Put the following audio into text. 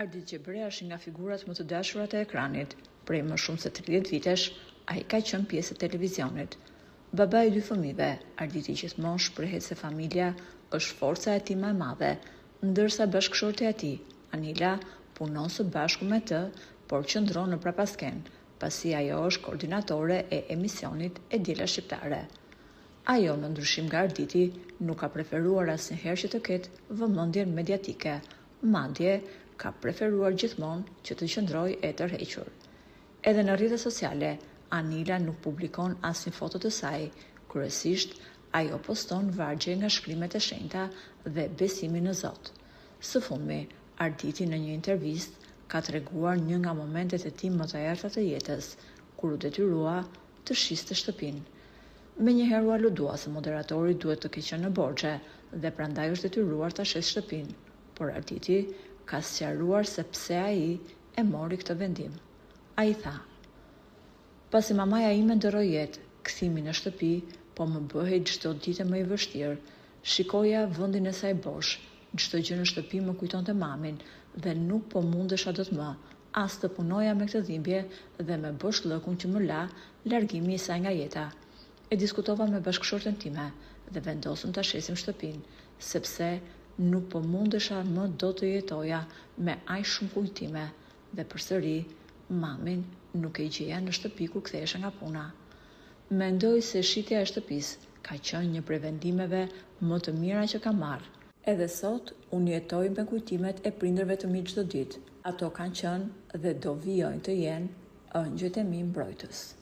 Ardit Gjebrea është nga figurat më të dashurat e ekranit. Prej më shumë se 30 vitesh, ai ka qenë pjesë e televizionit. Baba i 2 fëmijëve, Arditi gjithmonë shprehet se familja është forca e tij më e madhe, ndërsa bashkëshortja e tij, Anila, punon së bashku me të, por qëndron në prapasken, pasi ajo është koordinatore e emisionit E Diela Shqiptare. Ajo, në ndryshim nga Arditi, nuk ka preferuar asnjëherë që të ketë vëmendjen mediatike, madje ka preferuar gjithmonë që të qëndrojë e tërhequr. Edhe në rrjetet sociale, Anila nuk publikon asnjë foto të saj, kryesisht ajo poston vargje nga shkrimet e shenjta dhe besimi në Zot. Së fundmi, Arditi në një intervistë ka treguar një nga momentet e tij më të errëta të jetës, kur u detyrua të shiste shtëpinë. Menjëherë u aludua se moderatori duhet të keqë në borxhe dhe prandaj është detyruar ta shes shtëpinë, por Arditi ka sqaruar se pse ai e mori këtë vendim. Ai tha: "Pasi mamaja ime ndërroi jetë, kthimi në shtëpi po më bëhej çdo ditë më i vështirë. Shikoja vendin e saj bosh, çdo gjë në shtëpi më kujtonte mamin dhe nuk po mundesha dot më as të punoja me këtë dhimbje dhe me boshllëkun që më la largimi i saj nga jeta. E diskutova me bashkëshorten time dhe vendosëm ta shesim shtëpinë, sepse nuk po mundesha më dot të jetoja me aq shumë kujtime dhe përsëri mamin nuk e gjeja në shtëpi kur kthehesha nga puna. Mendoj se shitja e shtëpisë ka qenë një prej vendimeve më të mira që kam marrë. Edhe sot unë jetoj me kujtimet e prindërve të mi çdo ditë. Ato kanë qenë dhe do vijojnë të jenë ëngjëjt e mi mbrojtës."